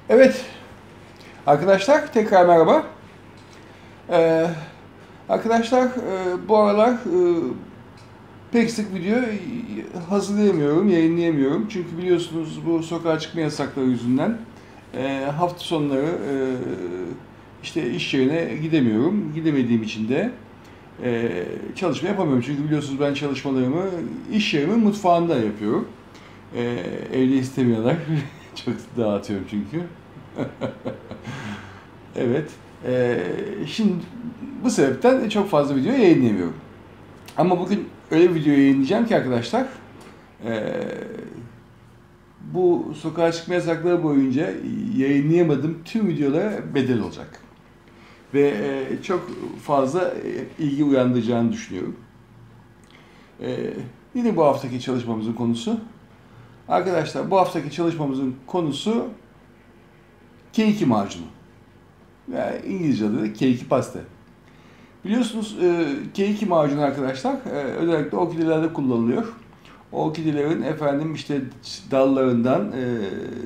Evet arkadaşlar tekrar merhaba. Ee, arkadaşlar bu aralar pek sık video hazırlayamıyorum, yayınlayamıyorum. Çünkü biliyorsunuz bu sokağa çıkma yasakları yüzünden hafta sonları işte iş yerine gidemiyorum. Gidemediğim için de çalışma yapamıyorum. Çünkü biliyorsunuz ben çalışmalarımı iş yerimin mutfağında yapıyorum. Evde istemiyorlar. Çok dağıtıyorum çünkü. Evet. Şimdi bu sebepten çok fazla video yayınlayamıyorum. Ama bugün öyle bir video yayınlayacağım ki arkadaşlar, bu sokağa çıkma yasakları boyunca yayınlayamadığım tüm videolara bedel olacak. Ve çok fazla ilgi uyandıracağını düşünüyorum. Yine bu haftaki çalışmamızın konusu. Arkadaşlar bu haftaki çalışmamızın konusu K2 macunu. Yani İngilizce adı da K2 pasta. Biliyorsunuz K2 macunu arkadaşlar özellikle orkidelerde kullanılıyor. Orkidelerin efendim işte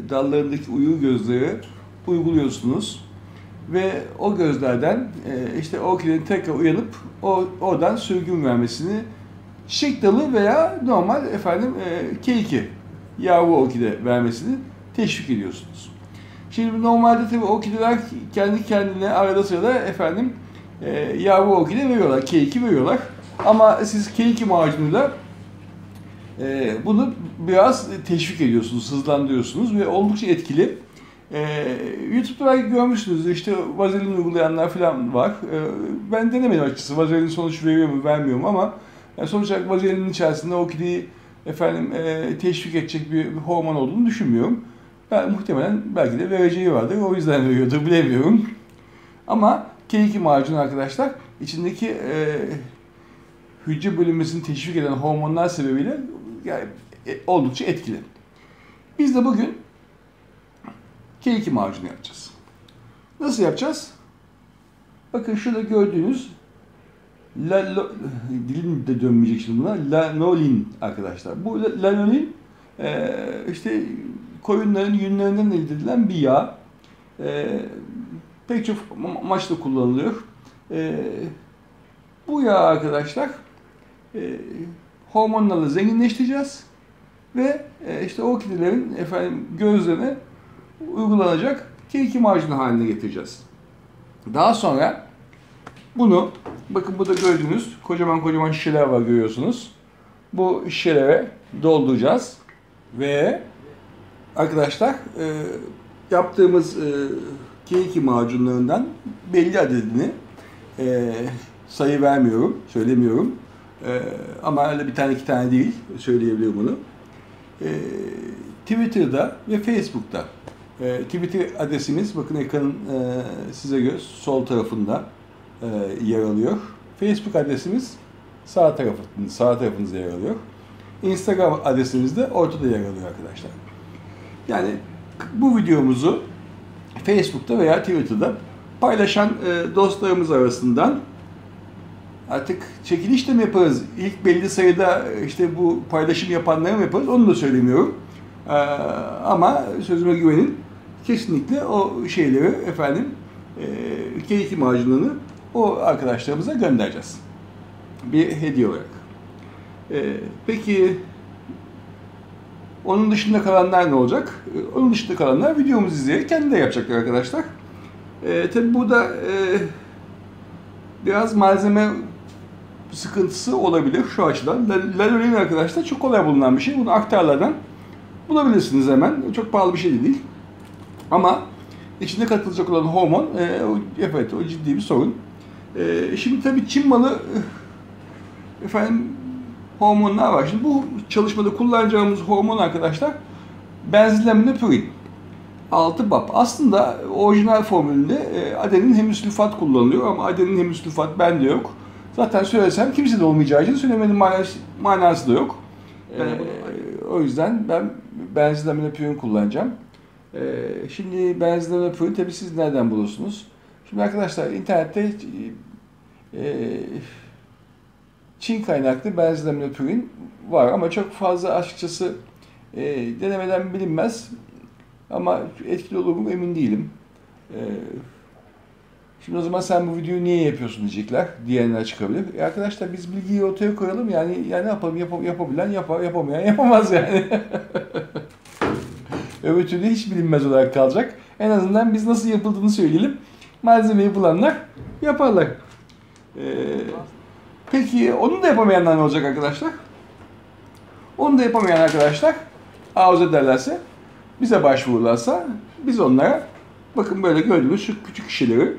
dallarındaki uyu gözleri uyguluyorsunuz. Ve o gözlerden işte orkidenin tekrar uyanıp oradan sürgün vermesini çiçek dalı veya normal efendim K2 yavru orkide vermesini teşvik ediyorsunuz. Şimdi normalde tabii orkideler kendi kendine arada sırada efendim yavru orkide veriyorlar, K2 veriyorlar. Ama siz K2 macunuyla bunu biraz teşvik ediyorsunuz, hızlandırıyorsunuz ve oldukça etkili. YouTube'da belki görmüşsünüzdür, işte vazelin uygulayanlar falan var. Ben denemedim açıkçası, vazelin sonuç veriyor mu vermiyor mu ama sonuç olarak vazelinin içerisinde orkideyi efendim teşvik edecek bir hormon olduğunu düşünmüyorum. Ben muhtemelen belki de vereceği vardır, o yüzden veriyordur, bilemiyorum. Ama K2 macunu arkadaşlar içindeki hücre bölünmesini teşvik eden hormonlar sebebiyle yani, oldukça etkili. Biz de bugün K2 macunu yapacağız. Nasıl yapacağız? Bakın şurada gördüğünüz dilim de dönmeyecek şimdi buna. Lanolin arkadaşlar. Bu lanolin işte koyunların yünlerinden elde edilen bir yağ. Pek çok amaçla kullanılıyor. Bu yağ arkadaşlar hormonlarla zenginleştireceğiz ve işte orkidelerin efendim gözlerine uygulanacak K2 macunu haline getireceğiz. Daha sonra bunu bakın burada gördüğünüz kocaman kocaman şişeler var, görüyorsunuz. Bu şişelere dolduracağız ve arkadaşlar yaptığımız K2 macunlarından belli adedini sayı vermiyorum, söylemiyorum. Ama öyle bir tane iki tane değil, söyleyebilirim bunu. Twitter'da ve Facebook'ta. Twitter adresimiz bakın ekranın size göre sol tarafında yer alıyor. Facebook adresimiz sağ tarafınızda yer alıyor. Instagram adresimiz de ortada yer alıyor arkadaşlar. Yani bu videomuzu Facebook'ta veya Twitter'da paylaşan dostlarımız arasından artık çekiliş de mi yaparız? İlk belli sayıda işte bu paylaşım yapanlara mı yaparız? Onu da söylemiyorum. Ama sözüme güvenin. Kesinlikle o şeyleri efendim K2 macununu o arkadaşlarımıza göndereceğiz. Bir hediye olarak. Peki onun dışında kalanlar ne olacak? Onun dışında kalanlar videomuzu izleyerek kendi de yapacaklar arkadaşlar. Tabi burada biraz malzeme sıkıntısı olabilir şu açıdan. Lanolin arkadaşlar çok kolay bulunan bir şey. Bunu aktarlardan bulabilirsiniz hemen. Çok pahalı bir şey de değil. Ama içinde katılacak olan hormon, evet o ciddi bir sorun. Şimdi tabii Çin malı efendim hormonlar var. Şimdi bu çalışmada kullanacağımız hormon arkadaşlar benzilaminopurin. 6 BAP. Aslında orijinal formülünde adenin hemisülfat kullanılıyor ama adenin hemisülfat bende yok. Zaten söylesem kimse de olmayacağı için söylemenin manası da yok. O yüzden ben benzilaminopurin kullanacağım. Şimdi benzilaminopurin tabii siz nereden bulursunuz? Şimdi arkadaşlar internette Çin kaynaklı benzilaminopurin var ama çok fazla açıkçası denemeden bilinmez. Ama etkili olur mu emin değilim. Ee, Şimdi o zaman sen bu videoyu niye yapıyorsun diyecekler. Diyenler çıkabilir. Arkadaşlar biz bilgiyi ortaya koyalım yani ya ne yapalım yapabilen yapar, yapamayan yapamaz yani. Öbür türlü hiç bilinmez olarak kalacak. En azından biz nasıl yapıldığını söyleyelim. Malzemeyi bulanlar yaparlar. Ee, peki onu da yapamayanlar ne olacak arkadaşlar? Onu da yapamayan arkadaşlar arzu ederlerse, bize başvururlarsa biz onlara bakın böyle gördüğünüz şu küçük kişileri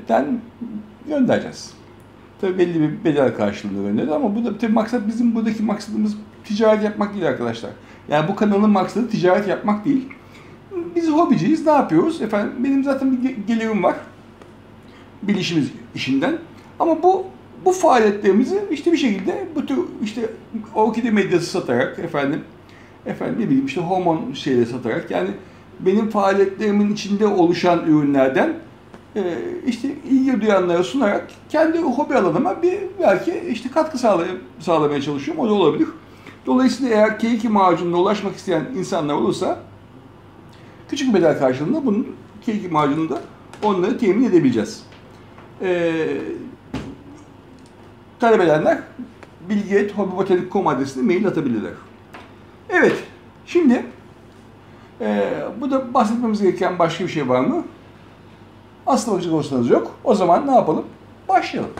den göndereceğiz. Tabii belli bir bedel karşılığında göndereceğiz ama bu da tabii maksat bizim buradaki maksadımız ticaret yapmak değil arkadaşlar. Yani bu kanalın maksadı ticaret yapmak değil. Biz hobiciyiz. Ne yapıyoruz? Efendim benim zaten bir gelirim var. Bilişimiz işinden. Ama bu faaliyetlerimizi işte bir şekilde bu tür işte orkide medyası satarak efendim ne bileyim işte hormon şeyleri satarak yani benim faaliyetlerimin içinde oluşan ürünlerden işte ilgi duyanlara sunarak kendi hobi alanıma bir belki işte katkı sağlamaya çalışıyorum. O da olabilir. Dolayısıyla eğer K2 macununa ulaşmak isteyen insanlar olursa küçük bir bedel karşılığında bunun K2 macununda onları temin edebileceğiz. Talep edenler bilgi@hobibotanik.com adresine mail atabilirler. Evet, şimdi bu da bahsetmemiz gereken başka bir şey var mı? Aslında bakacak olsanız yok. O zaman ne yapalım? Başlayalım.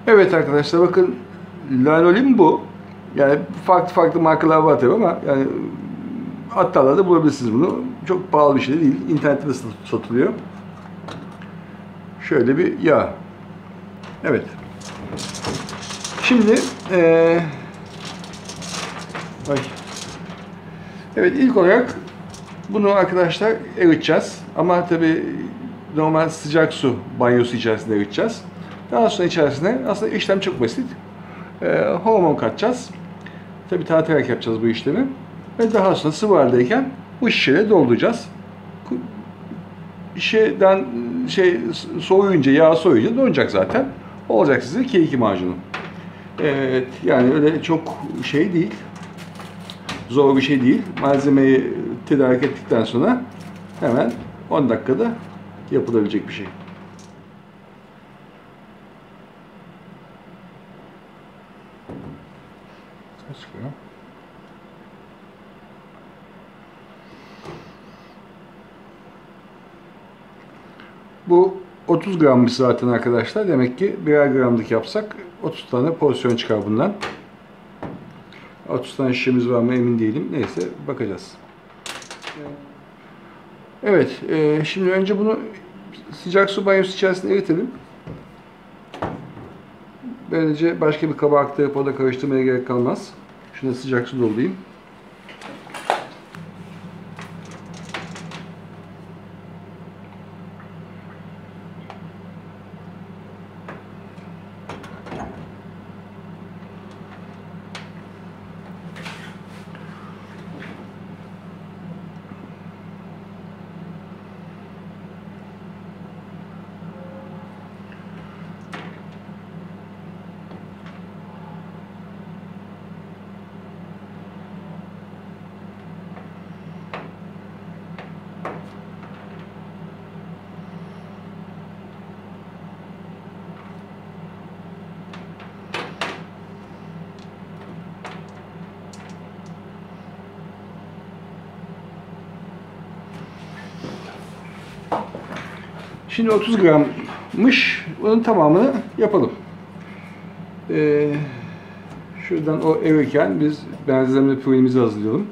Evet arkadaşlar bakın lanolin bu. Yani farklı markalar var tabii ama yani hattalarda bulabilirsiniz bunu. Çok pahalı bir şey değil. İnternette de satılıyor. Şöyle bir yağ. Evet. Şimdi evet ilk olarak bunu arkadaşlar eriteceğiz. Ama tabii normal sıcak su banyosu içerisinde eriteceğiz. Daha sonra içerisine aslında işlem çok basit. Hormon katacağız. Tabii tartarak yapacağız bu işlemi. Ve daha sonra sıvı haldeyken bu şişeye dolduracağız. Soğuyunca, yağ soğuyunca donacak zaten. Olacak size K2 macunu. Evet, yani öyle çok şey değil. Zor bir şey değil. Malzemeyi tedarik ettikten sonra hemen 10 dakikada yapılabilecek bir şey. Bu 30 grammış zaten arkadaşlar. Demek ki birer gramlık yapsak 30 tane porsiyon çıkar bundan. 30 tane şişemiz var mı emin değilim. Neyse bakacağız. Evet, şimdi önce bunu sıcak su banyosu içerisinde eritelim. Böylece başka bir kaba aktarıp orada karıştırmaya gerek kalmaz. Şuna sıcak su doldurayım. Şimdi 30 grammış. Bunun tamamını yapalım. Şuradan o erirken biz benzerimli püremizi hazırlayalım.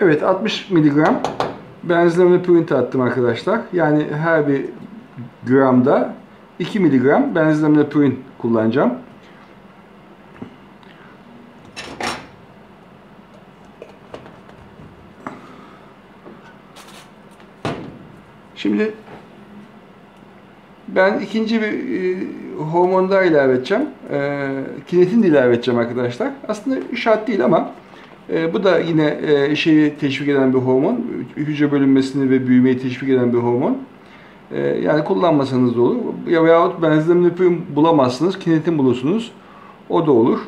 Evet, 60 miligram benzolaminopurin attım arkadaşlar. Yani her bir gramda 2 miligram benzolaminopurin kullanacağım. Şimdi ben ikinci bir hormon daha ilave edeceğim. Kinetin de ilave edeceğim arkadaşlar. Aslında şart değil ama bu da yine şeyi teşvik eden bir hormon. Hücre bölünmesini ve büyümeyi teşvik eden bir hormon. Yani kullanmasanız da olur. Veyahut benzolaminopurin bulamazsınız, kinetin bulursunuz. O da olur.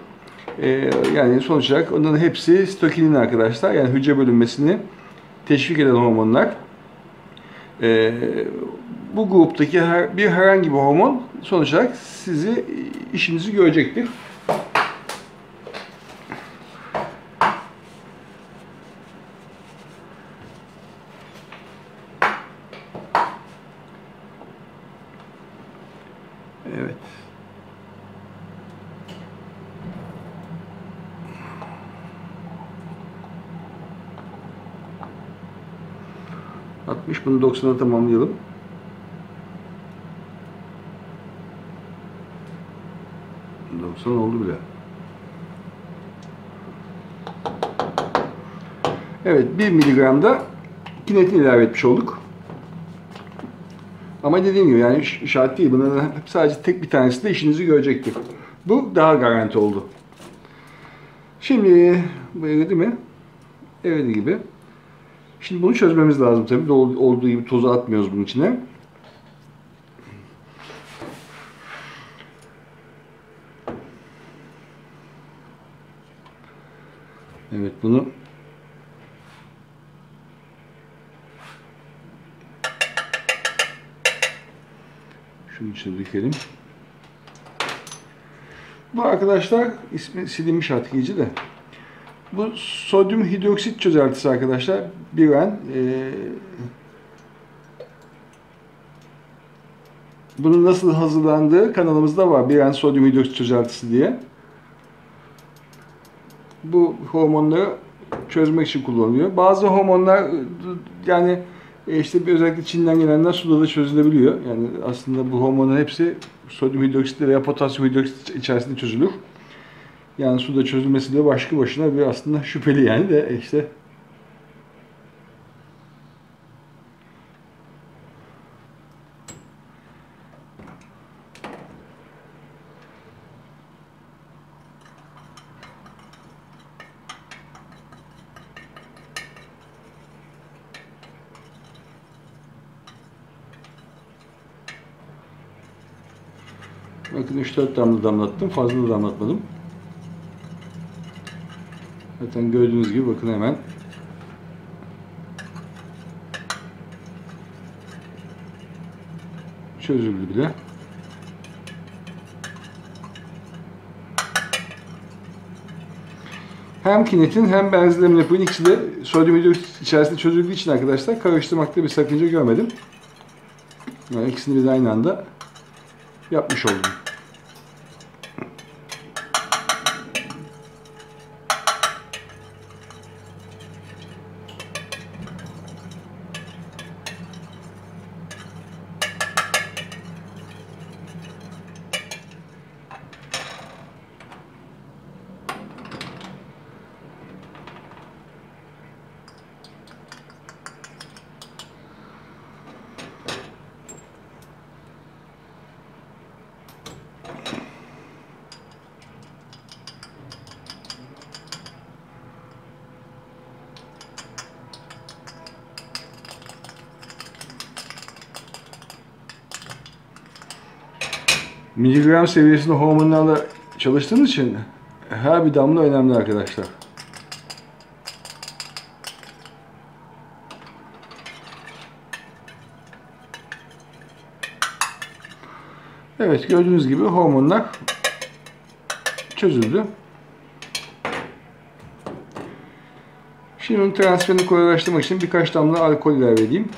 Yani sonuç olarak onların hepsi sitokinin arkadaşlar. Yani hücre bölünmesini teşvik eden hormonlar. Bu gruptaki herhangi bir hormon sonuç olarak işinizi görecektir. Evet. Bunu 90'a tamamlayalım. Oldu bile. Evet, 1 miligram da kinetin ilave etmiş olduk. Ama dediğim gibi yani şart değil. Bunların sadece tek bir tanesi de işinizi görecektir. Bu daha garanti oldu. Şimdi böyle değil mi? Evet gibi. Şimdi bunu çözmemiz lazım tabii. Olduğu gibi tozu atmıyoruz bunun içine. Evet, bunu şunun içine dökelim. Bu arkadaşlar ismi silinmiş artık iyice de. Bu sodyum hidroksit çözeltisi arkadaşlar. Biren. Bunun nasıl hazırlandığı kanalımızda var. Biren sodyum hidroksit çözeltisi diye. Bu hormonları çözmek için kullanılıyor. Bazı hormonlar yani işte özellikle Çin'den gelenler suda da çözülebiliyor. Yani aslında bu hormonların hepsi sodyum hidroksit veya potasyum hidroksit içerisinde çözülür. Yani suda çözülmesi de başlı başına bir aslında şüpheli yani de işte. Bakın 3-4 damla damlattım. Fazla da damlatmadım. Zaten gördüğünüz gibi bakın hemen çözüldü bile. Hem kinetin hem benzolaminopurin ikisi de sodyum hidroksit içerisinde çözüldüğü için arkadaşlar karıştırmakta bir sakınca görmedim. Yani ikisini de aynı anda yapmış oldum. Miligram seviyesinde hormonlarla çalıştığınız için her bir damla önemli arkadaşlar. Evet, gördüğünüz gibi hormonlar çözüldü. Şimdi bunun transferini kolaylaştırmak için birkaç damla alkol ilave edeyim.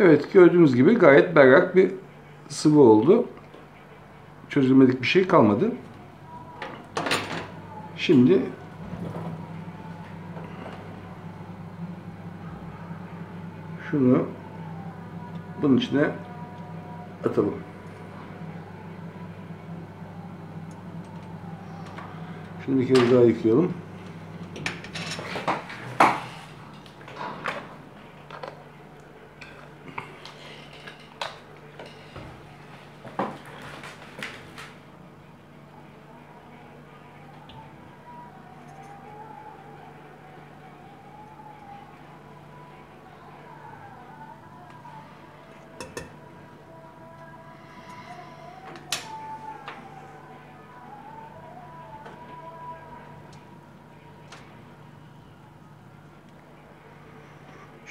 Evet, gördüğünüz gibi gayet berrak bir sıvı oldu. Çözülmedik bir şey kalmadı. Şimdi şunu bunun içine atalım. Şimdi bir kez daha yıkayalım.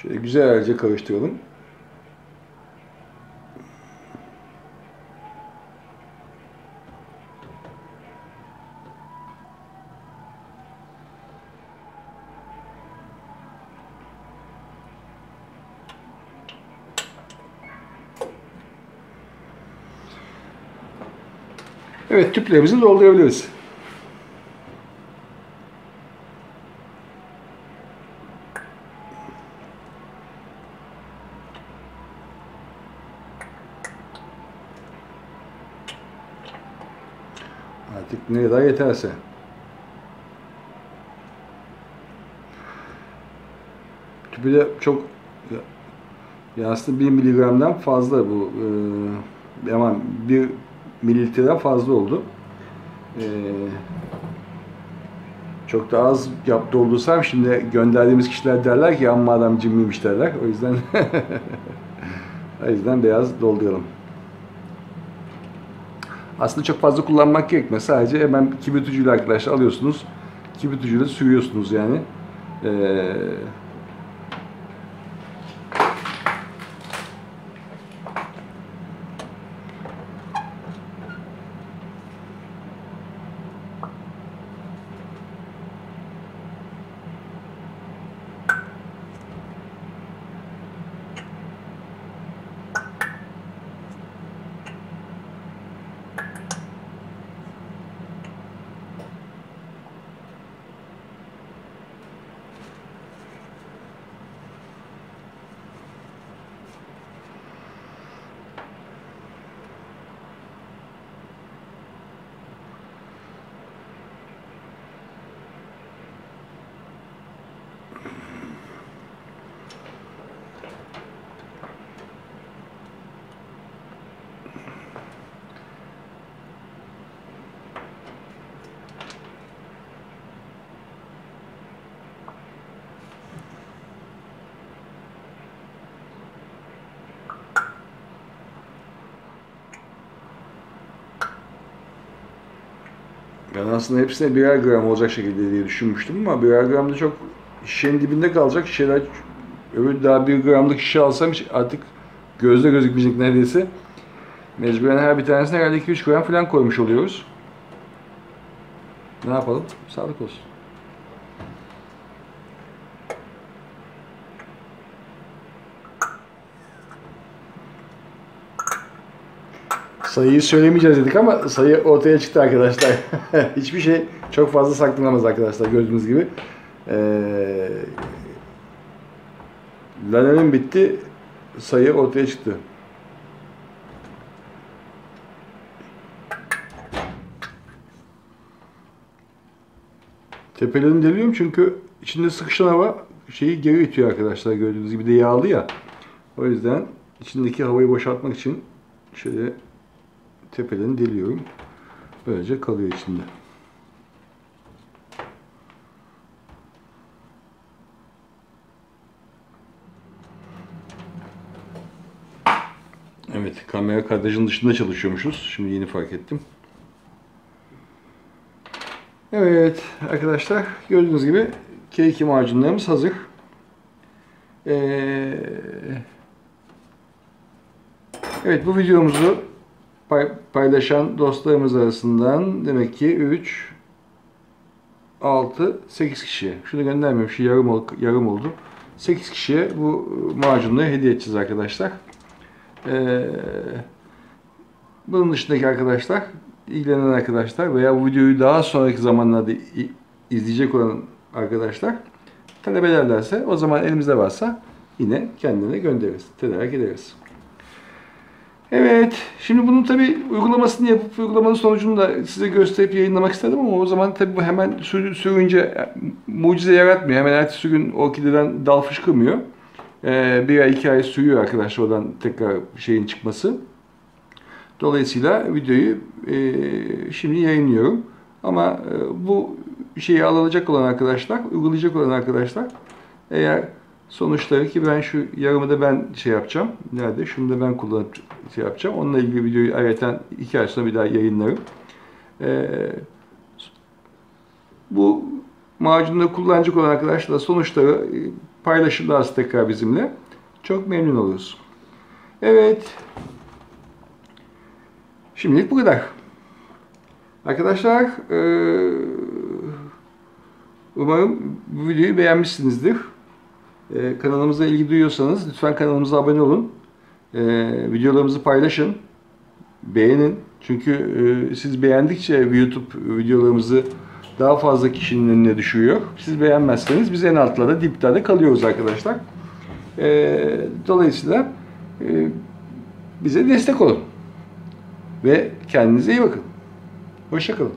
Şöyle güzelce karıştıralım. Evet, tüplerimizi doldurabiliriz. Artık ne kadar yeterse. Tüpü de çok aslında 1 miligramdan fazla bu. Ama 1 mililitreden fazla oldu. Çok da az doldursam şimdi gönderdiğimiz kişiler derler ki amma adam cimriymiş derler. O yüzden biraz dolduralım. Aslında çok fazla kullanmak gerekmez. Sadece hemen kibrit ucuyla arkadaşlar alıyorsunuz. Kibrit ucuyla sürüyorsunuz yani. Ben aslında hepsine birer gram olacak şekilde diye düşünmüştüm ama birer gram da çok şişenin dibinde kalacak şişeler. Öbür daha 1 gramlık şişe alsam artık gözle gözükmeyecek neredeyse. Mecburen her bir tanesine herhalde 2-3 gram falan koymuş oluyoruz. Ne yapalım? Sağlık olsun. Sayıyı söylemeyeceğiz dedik ama sayı ortaya çıktı arkadaşlar. Hiçbir şey çok fazla saklanamaz arkadaşlar gördüğünüz gibi. Lanenin bitti, sayı ortaya çıktı. Tepelerini deliyorum çünkü içinde sıkışan hava şeyi geri itiyor arkadaşlar gördüğünüz gibi de yağlı ya. O yüzden içindeki havayı boşaltmak için şöyle tepelerini deliyorum. Böylece kalıyor içinde. Evet, kamera kadrajın dışında çalışıyormuşuz. Şimdi yeni fark ettim. Evet arkadaşlar, gördüğünüz gibi K2 macunlarımız hazır. Evet, bu videomuzu paylaşan dostlarımız arasından demek ki 3, 6, 8 kişiye. Şunu göndermemiş, yarım oldu. 8 kişiye bu macunları hediye edeceğiz arkadaşlar. Bunun dışındaki arkadaşlar, ilgilenen arkadaşlar veya bu videoyu daha sonraki zamanlarda izleyecek olan arkadaşlar talep ederlerse, o zaman elimizde varsa yine kendilerine göndeririz, tedarik ederiz. Evet, şimdi bunun tabi uygulamasını yapıp uygulamanın sonucunu da size gösterip yayınlamak istedim ama o zaman tabi bu hemen sürünce mucize yaratmıyor. Hemen ertesi gün orkideden dal fışkırmıyor. Bir ay, 2 ay sürüyor arkadaşlar oradan tekrar şeyin çıkması. Dolayısıyla videoyu şimdi yayınlıyorum. Ama bu şeyi alacak olan arkadaşlar, uygulayacak olan arkadaşlar, eğer sonuçları, ki ben şu yarımı da ben şey yapacağım. Nerede? Şunu da ben kullanıp şey yapacağım. Onunla ilgili videoyu ayrıca 2 ay sonra bir daha yayınlarım. Bu macunda kullanacak olan arkadaşlar sonuçları paylaşırlarsa tekrar bizimle çok memnun oluruz. Evet. Şimdilik bu kadar. Arkadaşlar, umarım bu videoyu beğenmişsinizdir. Kanalımıza ilgi duyuyorsanız lütfen kanalımıza abone olun. Videolarımızı paylaşın. Beğenin. Çünkü siz beğendikçe YouTube videolarımızı daha fazla kişinin önüne düşüyor. Siz beğenmezseniz biz en altlarda, dipte kalıyoruz arkadaşlar. Dolayısıyla bize destek olun. Ve kendinize iyi bakın. Hoşça kalın.